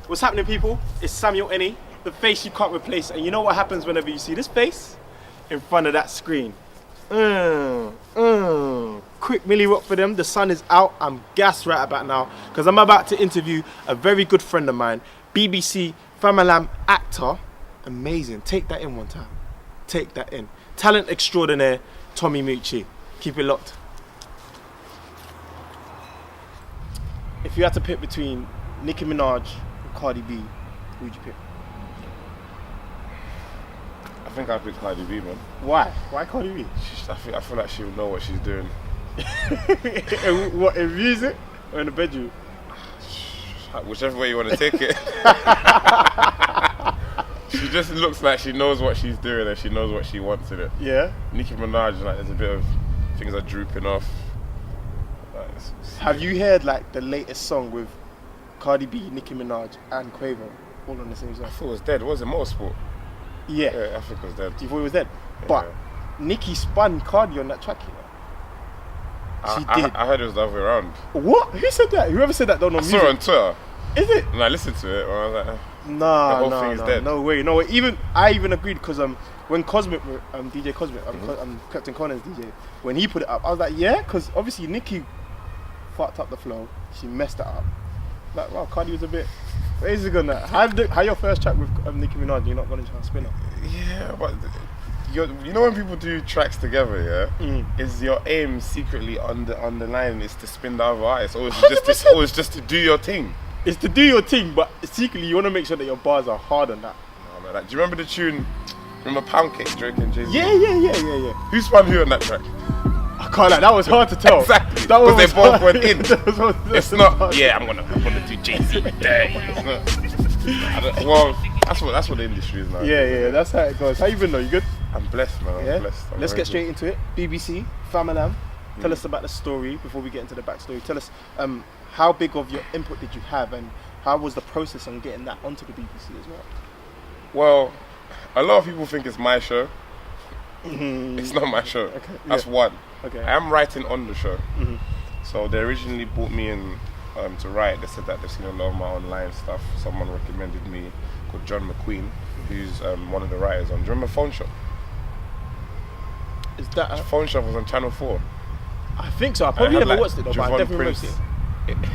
What's happening, people? It's Samuel Eni, the face you can't replace. And you know what happens whenever you see this face in front of that screen? Quick milli rock for them. The sun is out. I'm gassed right about now because I'm about to interview a very good friend of mine, BBC Famalam actor. Amazing. Take that in one time. Take that in. Talent extraordinaire, Tom Moutchi. Keep it locked. If you had to pick between Nicki Minaj and Cardi B, who would you pick? I think I'd pick Cardi B, man. Why? Why Cardi B? I feel like she would know what she's doing. What, in music or in the bedroom? Whichever way you want to take it. She just looks like she knows what she's doing and she knows what she wants in it. Yeah? Nicki Minaj, like, there's a bit of things are drooping off. Have you heard like the latest song with Cardi B, Nicki Minaj and Quavo all on the same song? I thought it was dead. Was it Motorsport? Yeah. Yeah, I think it was dead. You thought it was dead? Yeah. But Nicki spun Cardi on that track, you know? She did. I heard it was the other way around. What? Who said that? Whoever said that don't know music. I saw it on Twitter. Is it? And I listened to it and I was like, Nah, the whole thing is dead. No way. No way. I even agreed because when Cosmic, DJ Cosmic, Captain Conan's DJ, when he put it up, I was like, yeah, because obviously Nicki fucked up the flow. She messed it up. Like, wow, Cardi was a bit crazy on that. How your first track with Nicki Minaj? You're not going to try to spin her? Yeah, but you know when people do tracks together, yeah, is your aim secretly on the line is to spin the other artist, or is just to do your thing? It's to do your thing, but secretly you want to make sure that your bars are hard on that. No, man, like, do you remember the tune? Remember Pound Cake, Drake and Jay-Z? Yeah. Who spun who on that track? I can't lie, that was hard to tell. Exactly, that because they both went in. It's not. Yeah, I'm gonna do Jay-Z today. It's not. Well, that's what the industry is now. Yeah, that's how it goes. How you been though? You good? I'm blessed, man. I'm blessed. Let's get straight into it. BBC Famalam. Tell us about the story before we get into the backstory. Tell us how big of your input did you have, and how was the process on getting that onto the BBC as well? Well, a lot of people think it's my show. It's not my show. Okay, that's one. Okay. I am writing on the show. So they originally brought me in to write. They said that they've seen a lot of my online stuff. Someone recommended me called John McQueen, who's one of the writers on. Do you remember Phone Shop? Is that Phone Shop was on Channel 4. I think so. I probably never watched it though, but I definitely watched it.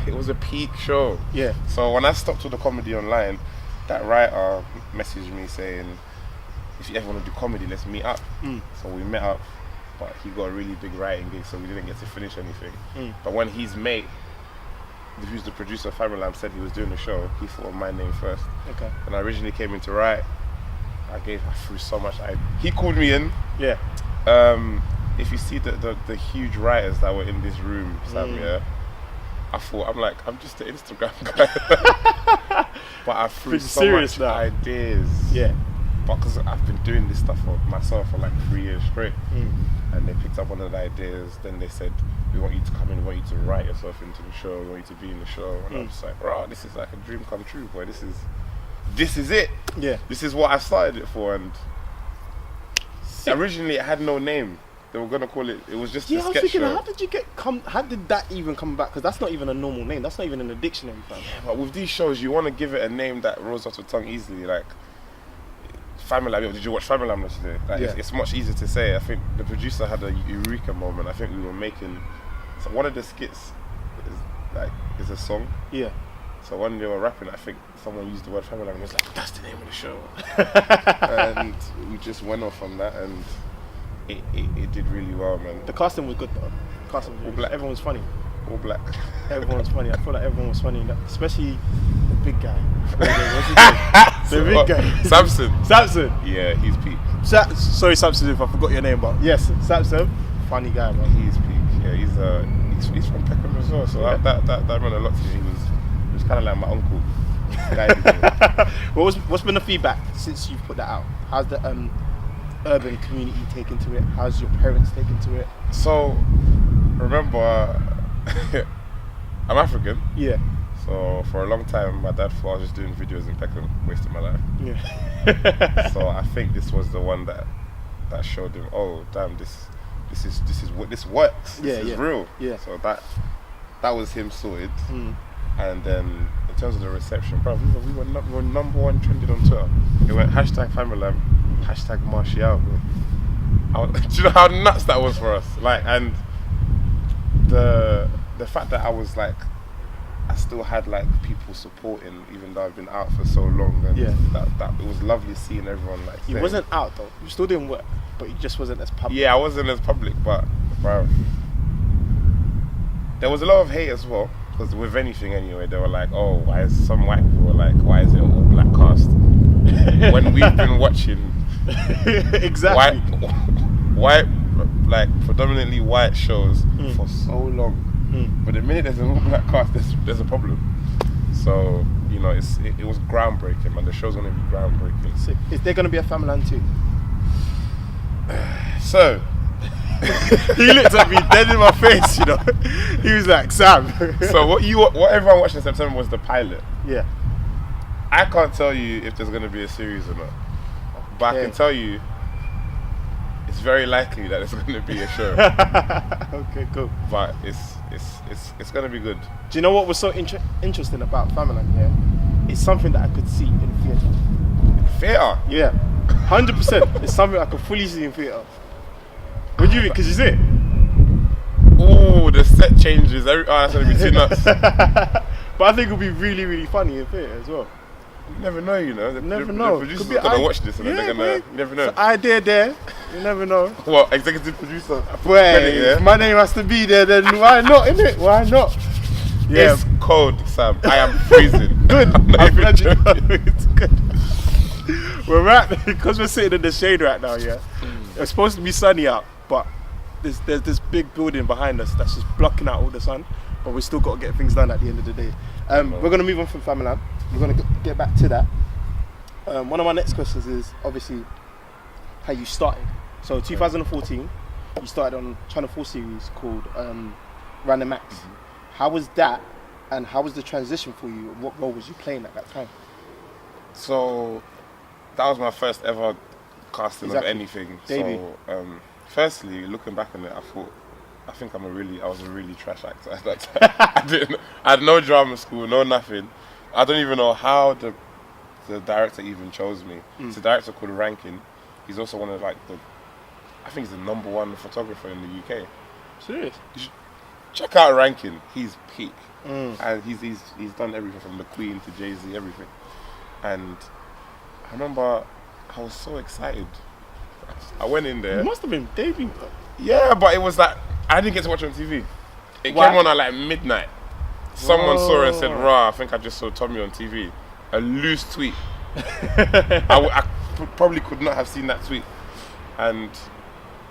It was a peak show. Yeah. So when I stopped with the comedy online, that writer messaged me saying, if you ever want to do comedy, let's meet up. So we met up, but he got a really big writing gig, so we didn't get to finish anything. But when his mate, who's the producer of Famalam, said he was doing the show, he thought of my name first. Okay. When I originally came in to write, I threw so much. He called me in. Yeah. If you see the huge writers that were in this room, Sam, yeah, I'm just an Instagram guy. But I threw so much ideas. Yeah. But because I've been doing this stuff for myself for like 3 years straight, and they picked up one of the ideas, then they said, we want you to come in, we want you to write yourself into the show, we want you to be in the show. And I was just like, bro, this is like a dream come true, boy. This is it. Yeah. This is what I started it for. And originally it had no name. They were gonna call it was just a sketch show. How did that even come about? Because that's not even a normal name. That's not even in the dictionary. Fam. Yeah, but with these shows, you want to give it a name that rolls off the tongue easily. Like Famalam. Did you watch Famalam yesterday? Like, it's much easier to say. I think the producer had a eureka moment. I think we were making. So one of the skits is a song. Yeah. So when they were rapping, I think someone used the word Famalam and was like, that's the name of the show. And we just went off on that, and it did really well, man. The casting was good though. All black. Everyone was funny. All black. Everyone was funny. I feel like everyone was funny, especially the big guy. What's his name? The big guy. Samson. Yeah, he's peak. Sorry, Samson, if I forgot your name, but yes, Samson, funny guy, man. He's peak. Yeah, he's from Peckham as well, so that meant a lot to me. He was kind of like my uncle. What's been the feedback since you've put that out? How's the urban community taken to it? How's your parents taken to it? So, remember, I'm African. Yeah. So for a long time, my dad thought I was just doing videos in Peckham, wasting my life. Yeah. So I think this was the one that showed him, oh damn, this works. This is real. Yeah. So that was him sorted. And then in terms of the reception, bro, we were number one trending on Twitter. It went #Famalam, #Martial, bro. Do you know how nuts that was for us? Like, and the fact that I was like, I still had like people supporting, even though I've been out for so long. And that it was lovely seeing everyone like. You wasn't out though. You still didn't work, but you just wasn't as public. Yeah, I wasn't as public, but bro, there was a lot of hate as well. Because with anything anyway, they were like, "Oh, why is some white people were like, why is it all black cast?" When we've been watching exactly white, like predominantly white shows for so long. But the minute there's an all black cast, there's a problem. So you know, it was groundbreaking, man. The show's gonna be groundbreaking. So, is there gonna be a Famalam too? So he looked at me dead in my face, you know. He was like, "Sam." So what everyone watched in September was the pilot. Yeah. I can't tell you if there's gonna be a series or not, but I can tell you it's very likely that there's gonna be a show. Okay, cool. But it's gonna be good. Do you know what was so interesting about Famalam? Yeah, it's something that I could see in theatre. Theatre? Yeah, 100%. It's something I could fully see in theatre. What do you think? Because you see it. Oh, the set changes. That's gonna be too nuts. But I think it'll be really, really funny in theatre as well. You never know, you know. The producers are gonna watch this and then they're gonna. You never know. It's an idea there. You never know. What, executive producer? Well, if my name has to be there, then why not, innit? Why not? Yeah. It's cold, Sam. I am freezing. Good. I'm glad you know. It's good. Because we're sitting in the shade right now, yeah. It's supposed to be sunny out, but there's this big building behind us that's just blocking out all the sun. But we still got to get things done at the end of the day. We're going to move on from Famalam. We're going to get back to that. One of my next questions is obviously how you started. So 2014, you started on Channel 4 series called Random Acts. How was that, and how was the transition for you? What role was you playing at that time? So that was my first ever casting of anything. Debut. So firstly, looking back on it, I think I was a really trash actor at that time. I had no drama school, no nothing. I don't even know how the director even chose me. It's a director called Rankin. He's also one of I think he's the #1 photographer in the UK. Serious? You should check out Rankin. He's peak. And he's done everything from the Queen to Jay-Z, everything. And I remember I was so excited. I went in there. You must have been debut. Yeah, but it was like I didn't get to watch it on TV. It came on at like midnight. Someone saw it and said, "Rah, I think I just saw Tommy on TV." A loose tweet. I probably could not have seen that tweet. And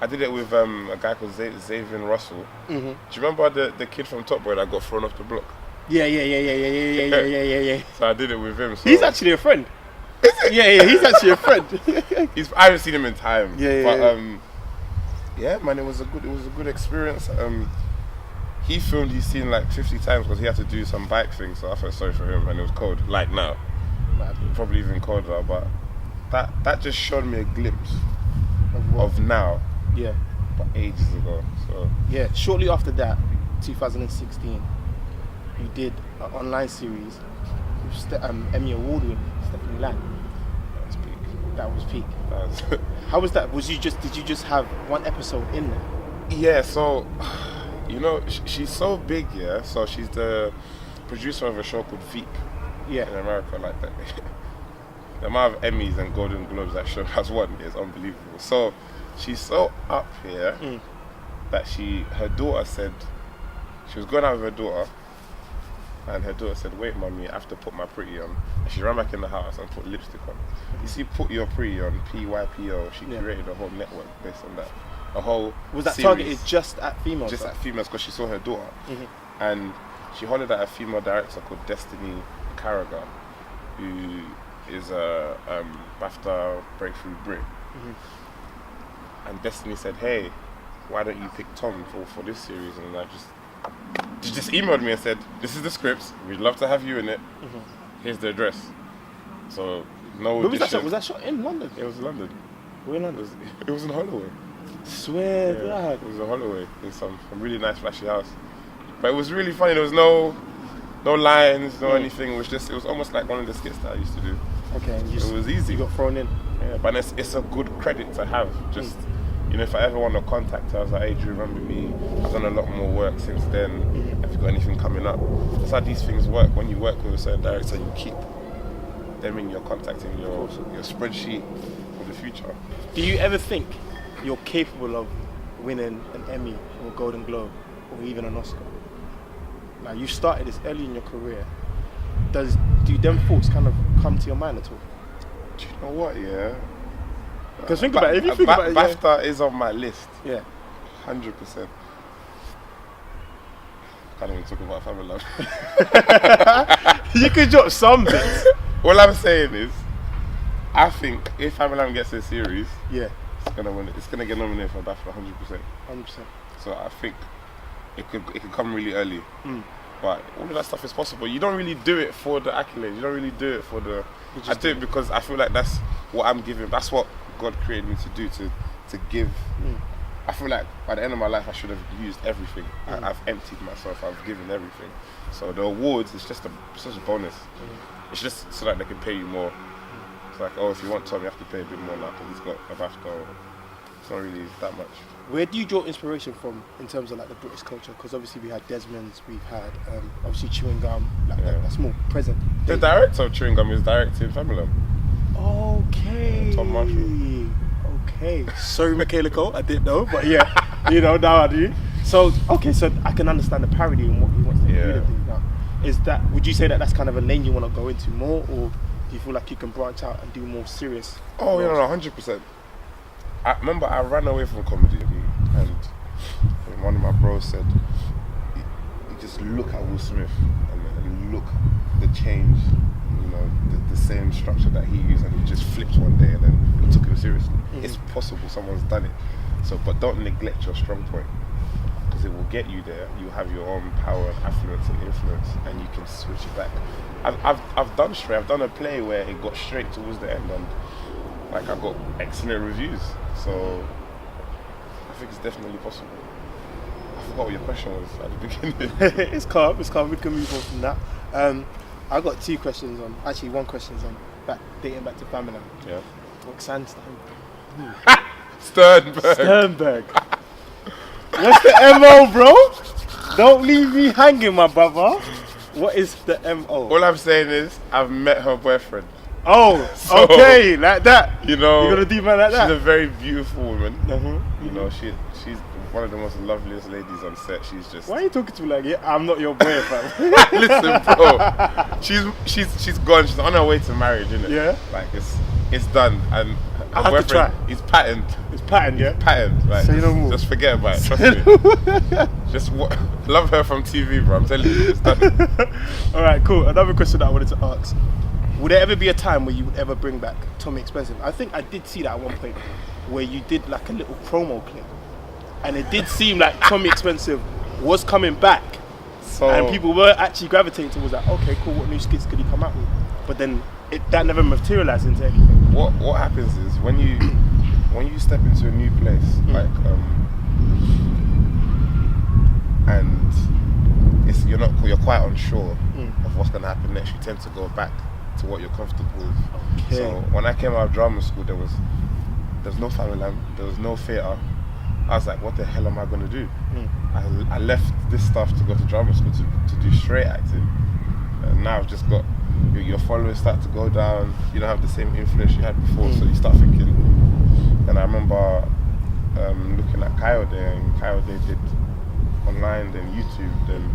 I did it with a guy called Xavier Russell. Do you remember the kid from Top Boy that got thrown off the block? Yeah. So I did it with him. So he's actually a friend. Is it? Yeah, he's actually a friend. I haven't seen him in time. Yeah. Yeah, man, it was a good experience. He filmed his scene like 50 times because he had to do some bike thing, so I felt sorry for him, and it was cold. Like now, probably even colder. But that just showed me a glimpse of now. Yeah. But ages ago. So yeah, shortly after that, 2016, you did an online series with Emmy Award winner Stephanie Lang. That was peak. How was that? Did you just have one episode in there? Yeah, so you know, she's so big, yeah. So she's the producer of a show called Veep. Yeah. In America, like that. The amount of Emmys and Golden Globes that show has won is unbelievable. So she's so up here that her daughter said she was going out with her daughter, and her daughter said, "Wait, mommy, I have to put my pretty on." And she ran back in the house and put lipstick on. You see, put your pretty on, PYPO. She created a whole network based on that. A whole was that series. Targeted just at females? Just at females, because she saw her daughter, and she hollered at a female director called Destiny Carragher, who is a BAFTA Breakthrough Brit. And Destiny said, "Hey, why don't you pick Tom for this series?" And I she just emailed me and said, "This is the script. We'd love to have you in it. Here's the address." So no audition. Was that shot? Was that shot in London? It was in London. Where in London? It was in Holloway. Swear God. It was in Holloway in some really nice flashy house. But it was really funny. There was no no lines, no anything. It was almost like one of the skits that I used to do. Okay, and it was easy. You got thrown in. Yeah, but it's a good credit to have. Just if I ever want to contact her, I was like, hey, do you remember me? I've done a lot more work since then. Have you got anything coming up? That's how these things work. When you work with a certain director, you keep them in your contact in your spreadsheet for the future. Do you ever think you're capable of winning an Emmy or a Golden Globe or even an Oscar? Now, you started this early in your career. Do them thoughts kind of come to your mind at all? Do you know what? Yeah. Because think about it. If you think about it, BAFTA is on my list. Yeah. 100%. Can't even talk about Famalam. You could drop some bits. All I'm saying is, I think if Famalam gets a series, yeah, it's gonna win. It's gonna get nominated for BAFTA 100%. 100%. So I think it could come really early. But all of that stuff is possible. You don't really do it for the accolades. You don't really do it for the. I do it because I feel like that's what I'm giving. That's what God created me to do. To give. I feel like by the end of my life, I should have used everything. I've emptied myself. I've given everything. So the awards is just a bonus. It's just so that they can pay you more. It's like, oh, if you want Tom, you have to pay a bit more now because he's got a BAFTA. It's not really that much. Where do you draw inspiration from in terms of like the British culture? Because obviously we had Desmond's, we've had obviously Chewing Gum, that's more present. The director of Chewing Gum is directing Famalam. Okay. Tom Moutchi. Okay. Sorry, Michaela Cole, I didn't know, but yeah, now I do. So so I can understand the parody and what he wants to do with things now. Would you say that that's kind of a lane you want to go into more, or do you feel like you can branch out and do more serious? Oh, no, 100%. I remember I ran away from comedy, and one of my bros said, you just look at Will Smith and look the change, the same structure that he used, and he just flipped one day and then he took it seriously. It's possible, someone's done it. So, but don't neglect your strong point, because it will get you there. You have your own power and affluence and influence, and you can switch it back. I've done straight. I've done a play where it got straight towards the end, and I got excellent reviews. So I think it's definitely possible. I forgot what your question was at the beginning. It's calm. We can move on from that. I got two questions on. Actually, one question is on dating back to Famalam. Yeah. Roxanne Sternberg. What's the MO, bro? Don't leave me hanging, my brother. What is the MO? All I'm saying is I've met her boyfriend. Oh, so, okay, like that. You're gonna do man like that. She's a very beautiful woman. She's one of the most loveliest ladies on set. She's just. Why are you talking to me like, yeah, I'm not your boyfriend? Listen, bro. She's gone. She's on her way to marriage, innit? Yeah. Like it's done, and I have to try. He's patterned. It's patterned, yeah. Patterned. Like, just forget about it. Trust me. Just love her from TV, bro. I'm telling you, it's done. All right, cool. Another question that I wanted to ask. Would there ever be a time where you would ever bring back Tommy Expensive? I think I did see that at one point where you did like a little promo clip, and it did seem like Tommy Expensive was coming back, and people were actually gravitating towards that. Okay, cool. What new skits could he come out with? But then that never materialized into anything. What happens is when you step into a new place, and you're quite unsure of what's gonna happen next. You tend to go back to what you're comfortable with. Okay. So when I came out of drama school, there was no Famalam, there was no theatre. I was like, what the hell am I going to do? I left this stuff to go to drama school to do straight acting, and now I've just got your followers start to go down. You don't have the same influence you had before, so you start thinking. And I remember looking at Coyote, and Coyote did online, then YouTube, then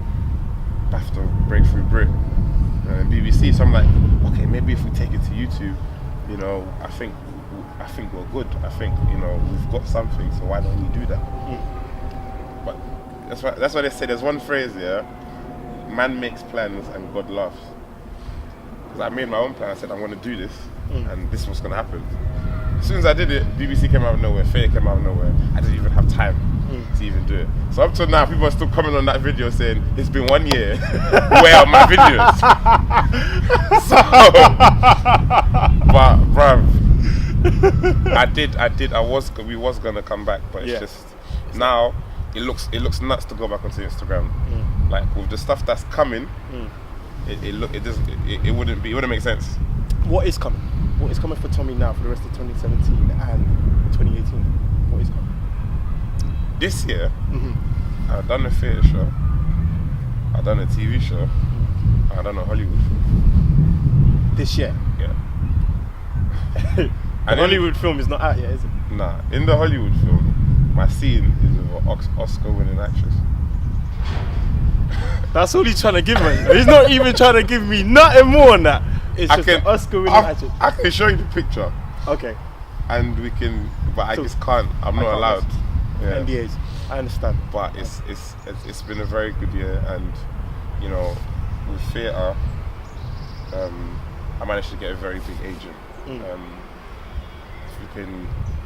BAFTA Breakthrough Brit, and BBC. So I'm like, okay, maybe if we take it to YouTube, I think we're good. I think we've got something. So why don't we do that? But that's why they say there's one phrase, yeah. Man makes plans and God laughs. Because I made my own plan. I said I'm going to do this, and this is what's going to happen. As soon as I did it, BBC came out of nowhere, Faye came out of nowhere. I didn't even have time to even do it. So up till now, people are still coming on that video saying, it's been 1 year, where are my videos? But bruv, we was gonna come back, but it's just, now, it looks nuts to go back onto Instagram. Like with the stuff that's coming, it wouldn't make sense. What is coming? What is coming for Tommy now for the rest of 2017 and 2018? What is coming? This year, I've done a theatre show, I've done a TV show, I've done a Hollywood film. This year? Yeah. The Hollywood film is not out yet, is it? Nah, in the Hollywood film, my scene is with an Oscar-winning actress. That's all he's trying to give me. He's not even trying to give me nothing more than that. It's just an Oscar-winning actress. I can show you the picture. Okay. And we can, but I just can't. I'm not allowed. Yeah. NDAs. I understand. But it's been a very good year, and you know, with theatre, I managed to get a very big agent.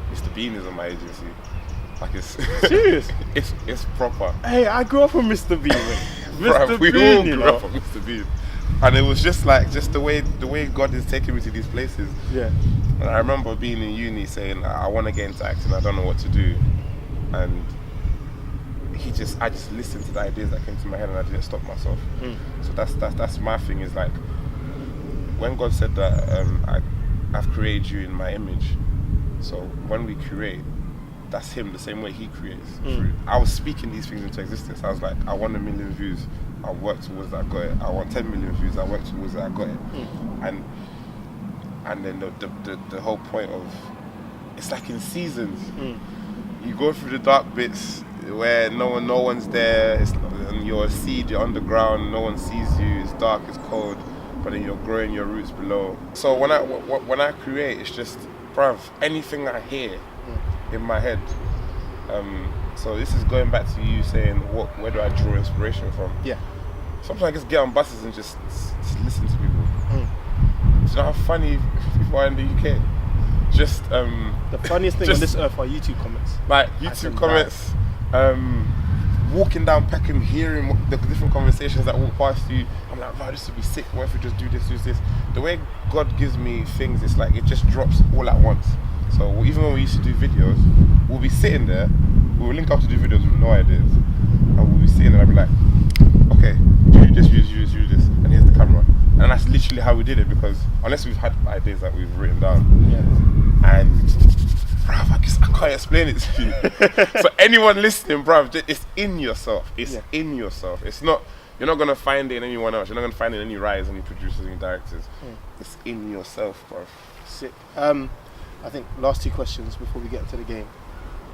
Mr. Bean is on my agency. Like it's serious. it's proper. Hey, I grew up on Mr. Bean. Mr. We Bean, all grew up on Mr. Bean, and it was just the way God is taking me to these places. Yeah. And I remember being in uni saying I want to get into acting. I don't know what to do, and I just listened to the ideas that came to my head, and I didn't stop myself. So that's my thing. Is like when God said that I've created you in my image. So when we create, that's him the same way he creates. I was speaking these things into existence. I was like, I want 1 million views, I work towards that, I got it. I want 10 million views, I work towards that, I got it. And then the whole point of, it's like in seasons. You go through the dark bits where no one's there, and you're a seed, you're underground, no one sees you, it's dark, it's cold, but then you're growing your roots below. So when I create, it's just, bruv, anything I hear in my head. So this is going back to you saying, where do I draw inspiration from? Yeah. Sometimes I just get on buses and just listen to people. Do you know how funny people are in the UK? Just the funniest thing on this earth are YouTube comments. Like YouTube comments, walking down Peckham, hearing the different conversations that walk past you. I'm like, wow, this would be sick. What if we just do this? The way God gives me things, it's like it just drops all at once. So even when we used to do videos, we'll be sitting there, we'll link up to do videos with no ideas, and we'll be sitting there and I'll be like, okay, do this, and here's the camera. And that's literally how we did it, because unless we've had ideas that we've written down, and bruv, I can't explain it to you. So anyone listening, bruv, it's in yourself. It's in yourself. It's not, you're not gonna find it in anyone else. You're not gonna find it in any writers, any producers, any directors. It's in yourself, bruv. Sick. I think last two questions before we get into the game.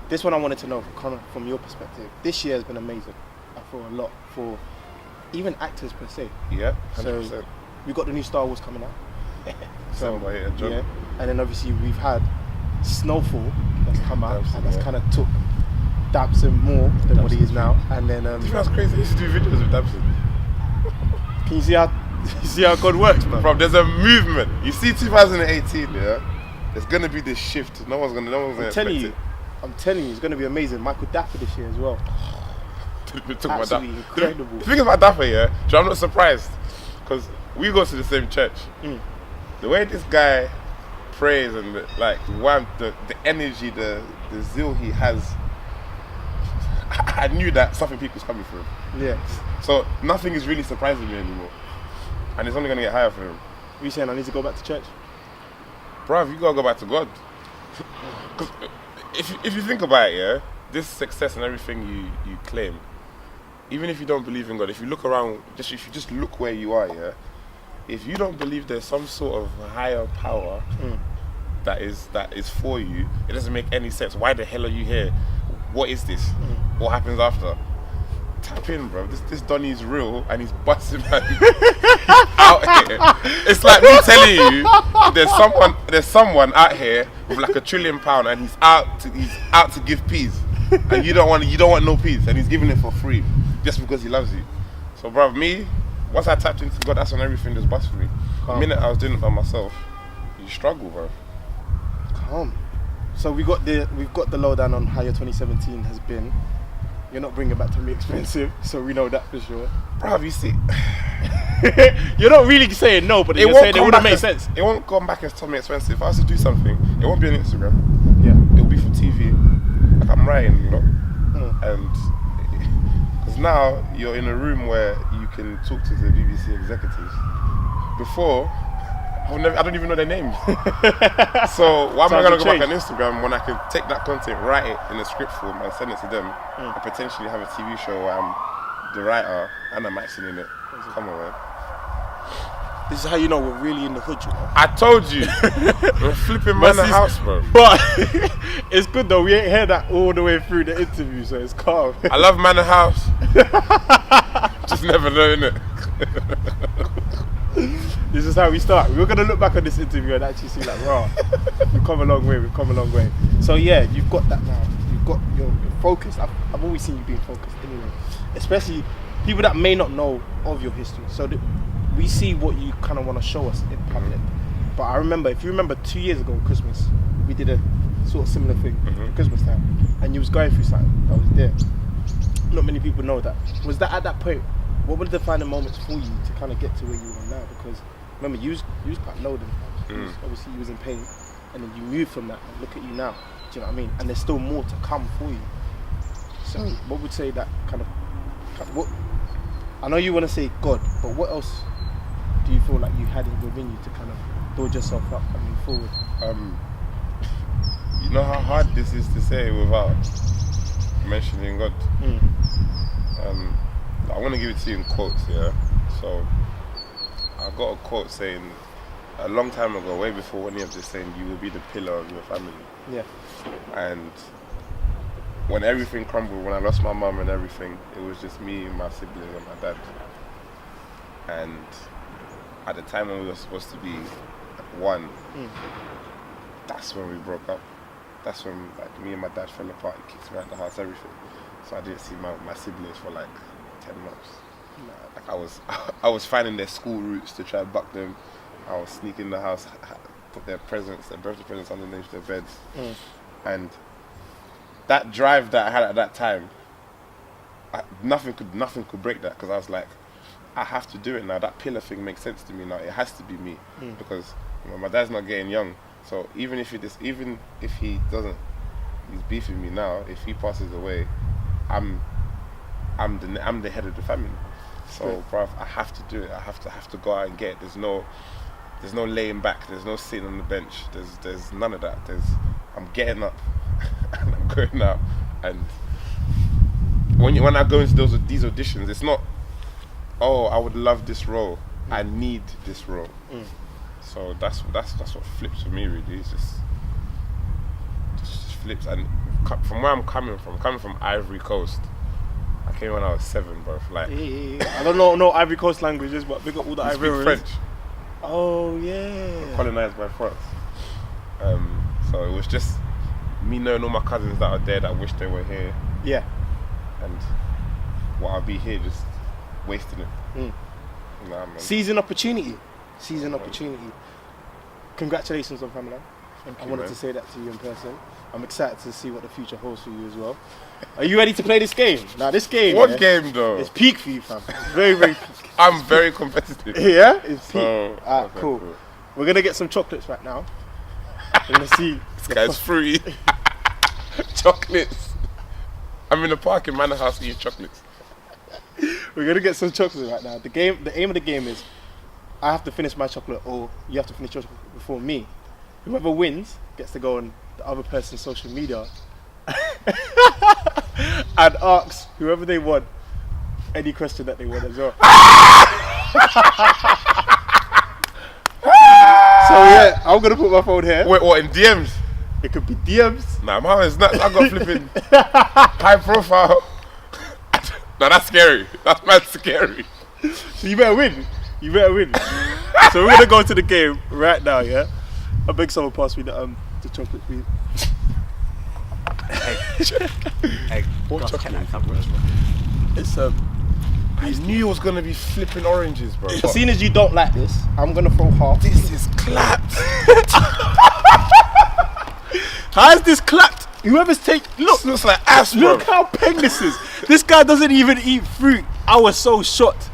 This one I wanted to know, Connor, from your perspective. This year has been amazing. I feel a lot for even actors per se. Yeah, 100%. So we've got the new Star Wars coming out. Yeah. And then obviously we've had Snowfall that's come out, and that's kind of took Dabson more than what he is now. And then that's crazy. I used to do videos with Dabson. Can you see how God works, man? Bro, there's a movement. You see 2018, yeah? There's gonna be this shift. No one's gonna expect it. I'm telling you, it's gonna be amazing. Michael Dapper this year as well. Absolutely incredible. The thing about Dapper, yeah, so I'm not surprised, because we go to the same church. The way this guy prays and the energy, the zeal he has, I knew that something big was coming for him. Yeah. So nothing is really surprising me anymore, and it's only gonna get higher for him. Are you saying I need to go back to church? Bruv, you gotta go back to God. Because if you think about it, yeah, this success and everything you claim, even if you don't believe in God, if you look around, if you just look where you are, yeah, if you don't believe there's some sort of higher power that is for you, it doesn't make any sense. Why the hell are you here? What is this? What happens after? Tap in, bro. This Donny's real, and he's busting man out here. It's like me telling you, there's someone out here with like £1 trillion, and he's out to give peace, and you don't want no peace, and he's giving it for free just because he loves you. So, bro, me, once I tapped into God, that's when everything just bust for me. The minute I was doing it by myself, you struggle, bro. Calm. So we've got the lowdown on how your 2017 has been. You're not bringing back Tommy Expensive, so we know that for sure. Bruv, you see, you're not really saying no, but you're saying it wouldn't make sense. It won't come back as Tommy Expensive. If I was to do something, it won't be on Instagram. Yeah, it'll be for TV. Like I'm writing, you know, and because now you're in a room where you can talk to the BBC executives. Before, I don't even know their names. So why am I going to go back on Instagram when I can take that content, write it in a script form and send it to them and potentially have a TV show where I'm the writer and I'm acting in it? Come on, man. This is how you know we're really in the hood, you know. I told you. We're flipping Manor House, bro. But it's good though, we ain't heard that all the way through the interview, so it's calm. I love Manor House. Just never know, innit? This is how we start. We're gonna look back on this interview and actually see like, wow, we've come a long way. So yeah, you've got that now. You've got your focus. I've always seen you being focused anyway. Especially people that may not know of your history. So we see what you kind of want to show us in public. But I remember, if you remember 2 years ago Christmas, we did a sort of similar thing at Christmas time, and you was going through something that was there. Not many people know that. Was that at that point? What were the defining moments for you to kind of get to where you are now? Because remember, you was quite low then. Obviously, you was in pain, and then you moved from that. And look at you now. Do you know what I mean? And there's still more to come for you. So, what would say that kind of what? I know you want to say God, but what else do you feel like you had it within you to kind of build yourself up and move forward? You know how hard this is to say without mentioning God. I want to give it to you in quotes, yeah. So I got a quote saying a long time ago, way before any of this, saying you will be the pillar of your family. Yeah. And when everything crumbled, when I lost my mum and everything, it was just me, my siblings, and my dad. And at the time when we were supposed to be one, that's when we broke up. That's when like me and my dad fell apart. He kicked me out of the house, everything. So I didn't see my siblings for like 10 months. Like I was finding their school routes to try and buck them. I was sneaking in the house, put their birthday presents underneath their beds. And that drive that I had at that time, nothing could break that, because I was like, I have to do it now. That pillar thing makes sense to me now. It has to be me, because my dad's not getting young. So even if he doesn't, he's beefing me now. If he passes away, I'm the head of the family. So, bruv, I have to do it. I have to go out and get it. There's no laying back. There's no sitting on the bench. There's none of that. I'm getting up and I'm going out. And when I go into these auditions, it's not, oh, I would love this role. I need this role. So that's what flips for me, really. It's just flips. And from where I'm coming from Ivory Coast. I came when I was 7, bro. Like, I don't know no Ivory Coast languages, but big up all the Ivorians. French. Oh yeah. Colonized by France. So it was just me knowing all my cousins that are there that wish they were here. Yeah. And I'll be here just wasting it. Nah, man. Seizing opportunity. Congratulations on Famalam. I wanted to say that to you in person. I'm excited to see what the future holds for you as well. Are you ready to play this game? Now this game. What game though? It's peak for you, fam. It's very, very peak. I'm very competitive. Yeah? It's peak. Okay, cool. We're gonna get some chocolates right now. We're gonna see. This guy's free. Chocolates. I'm in the park in Manor House eating chocolates. We're gonna get some chocolates right now. The aim of the game is I have to finish my chocolate, or you have to finish your chocolate before me. Whoever wins gets to go on the other person's social media and ask whoever they want any question that they want as well. So yeah, I'm gonna put my phone here. Wait, what, in DMs? It could be DMs. Nah, my man's nuts. I got flipping high profile. Nah, that's scary. That's mad scary. So you better win. So we're gonna go to the game right now, yeah? I beg someone pass me the chocolate, please. Hey, what chocolate? It's I knew it was gonna be flipping oranges, bro. As soon as you don't like this, I'm gonna throw half. This is clapped. How is this clapped? Whoever's look, this looks like ass, bro. Look how peng this is. This guy doesn't even eat fruit. I was so shocked.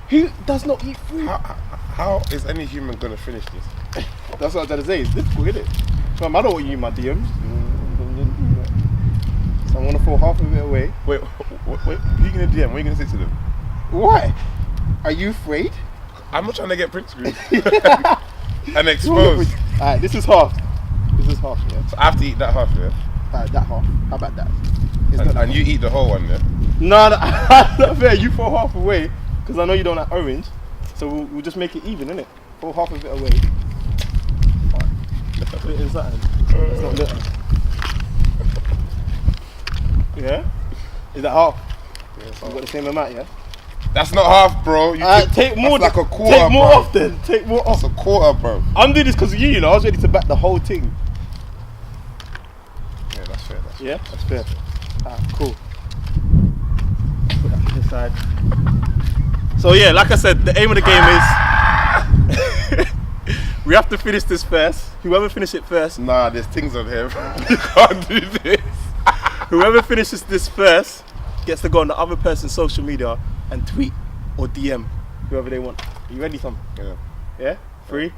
He does not eat fruit. How is any human gonna finish this? That's what I'm trying to say. It's difficult, isn't it? Fam, I don't want you in my DMs. So I'm gonna throw half of it away. Wait, who are you gonna DM? What are you gonna say to them? Why? Are you afraid? I'm not trying to get print screen and exposed. Alright, this is half. Yeah. So I have to eat that half, yeah? Alright, that half. How about that? And you eat the whole one, yeah? No, not fair. You throw half away because I know you don't like orange. So we'll just make it even, innit? Throw half of it away. Let's put it in something. It's not litter. Yeah? Is that half? Yeah, You got the same amount, yeah? That's not half, bro. Take more. That's like a quarter, Take more bro. off then. Take more off. That's a quarter, bro. I'm doing this because of you, I was ready to back the whole thing. Yeah, that's fair. Yeah? That's fair. Alright, cool. Put that to the side. So yeah, like I said, the aim of the game is we have to finish this first. Whoever finishes it first. Nah, there's things on here. You can't do this. Whoever finishes this first gets to go on the other person's social media and tweet or DM whoever they want. Are you ready, Tom? Yeah. Yeah? 3.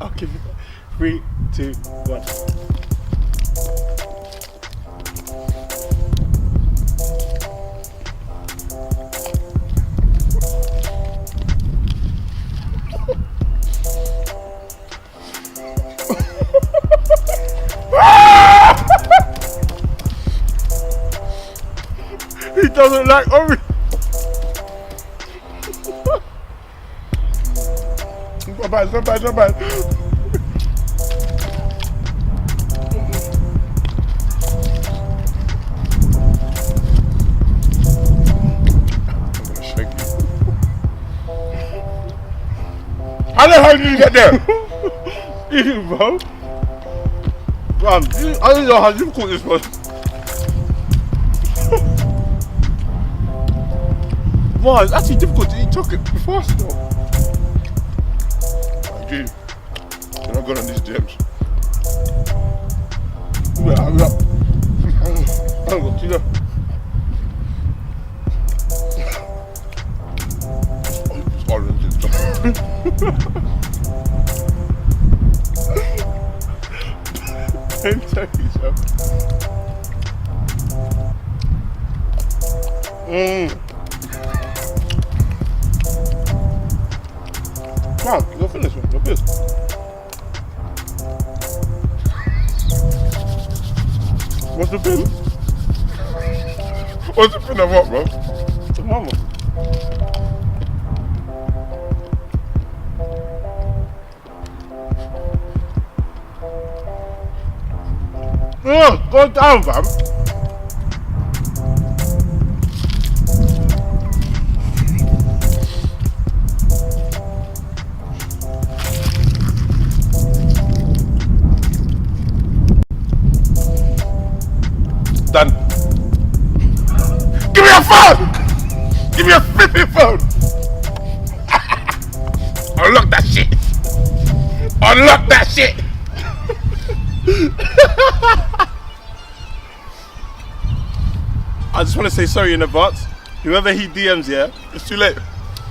I'll give you that. 3, 2, 1. He doesn't like orange. It's not bad. I'm gonna shake you. How the hell did you get there? Ew, bro. I don't know how difficult this was. Wow, it's actually difficult to eat chocolate fast though. Dude, you're not good on these gems. Yeah, I'm up. I don't got to It's orange and chocolate. Don't tell yourself. Come on, you're finished, man. You're pissed. What's the pin? What's the pin of what, bro? It's a mama. Go down, fam. Done. Give me your phone! Give me your flipping phone! Unlock that shit! Unlock that shit! I just want to say sorry in advance. Whoever he DMs, yeah, It's too late.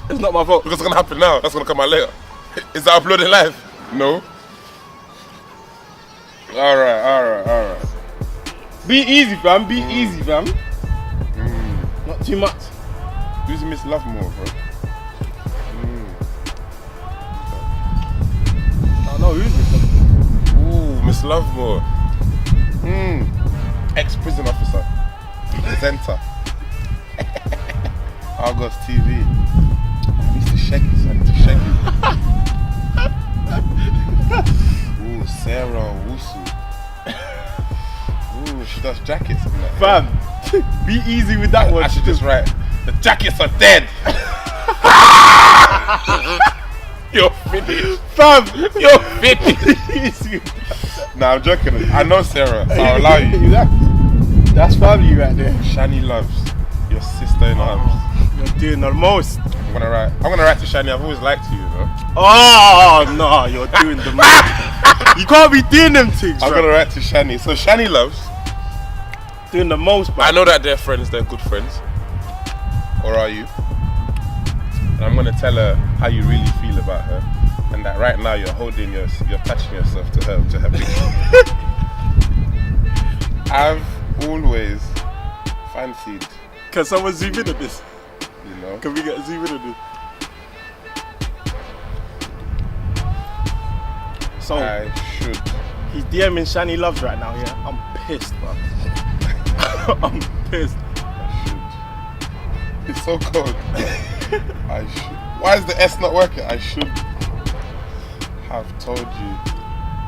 it's not my fault. Because it's gonna happen now. That's gonna come out later. Is that uploaded live? No. Alright. Be easy, fam. Be easy, fam. Not too much. Who's Miss Lovemore, bro? I don't know who's this. Ooh, Miss Lovemore. Ex-prison officer. Presenter. Argos TV. I need to shake it, son. Ooh, Sarah Wusu. Ooh, she does jackets and that. Fam, be easy with that one. I should just write, the jackets are dead. You're finished. Fam, You're finished. easy. Nah, I'm joking. I know Sarah, so I'll allow you. Exactly. That's family right there. Shani loves your sister in arms. You're doing the most. I'm gonna write to Shani. I've always liked you, though. Oh no, you're doing the most. You can't be doing them things. I'm gonna write to Shani. So Shani loves. Doing the most, I know that they're friends. They're good friends. Or are you? And I'm gonna tell her how you really feel about her, and that right now you're attaching yourself to her picture. I've always fancied. Can someone zoom in on this? You know? Can we get a zoom in on this? So I should. he's DMing Shani Loves right now. Yeah, I'm pissed, bro. I'm pissed. It's so cold. I should. Why is the S not working? I should have told you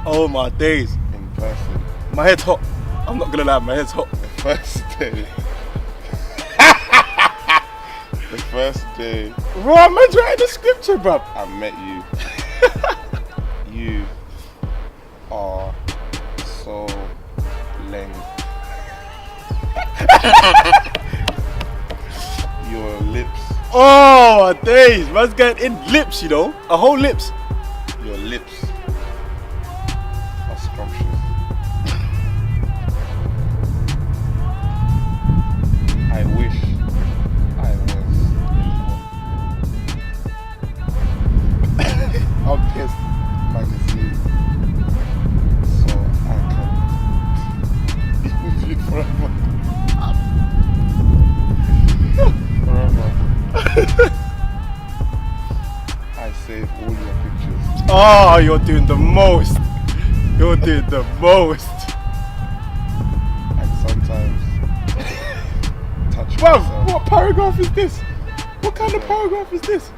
Oh my days. in person. My head's hot. I'm not gonna lie, my head's hot. The first day. The first day Bro, I'm writing the scripture, bro. I met you. You are so lame. Your lips. Oh my days. Man's getting in lips, you know. A whole lips. Your lips are scrumptious. I wish I was I'm pissed. magazine so I can be with you forever. Forever. I save all your pictures. Oh, you're doing the most. You're doing the most. And sometimes touch Bruv, myself. what paragraph is this? What kind of paragraph is this?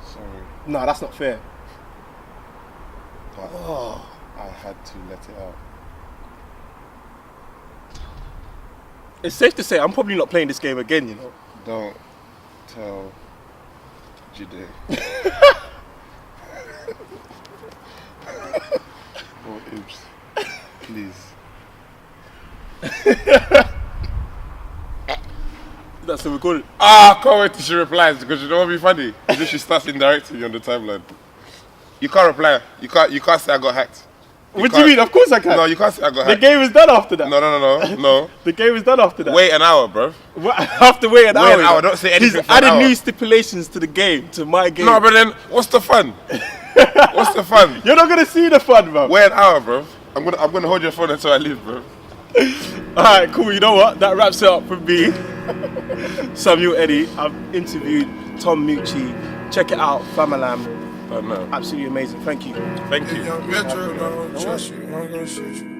Sorry, Nah, that's not fair. but Oh. I had to let it out. It's safe to say I'm probably not playing this game again, you know. Don't tell Jide. Or Ibs. Please. That's the recording. Ah, I can't wait till she replies because you know what would be funny? Is if she starts indirecting you on the timeline. You can't reply. You can't say I got hacked. What do you mean? Of course I can. No, you can't say I got The hacked. game is done after that. No. The game is done after that. Wait an hour, bro. What? After wait an hour. an hour, don't say anything He's for an added hour. new stipulations to the game, to my game. No, but then what's the fun? What's the fun? You're not gonna see the fun, bro. Wait an hour, bro. I'm gonna hold your phone until I leave, bro. Alright, cool. You know what? That wraps it up for me. Samuel Eddie. I've interviewed Tom Moutchi. Check it out, Famalam. I know. Absolutely amazing. Thank you. Thank you. Young Metro, don't trust you, I'm gonna shoot you.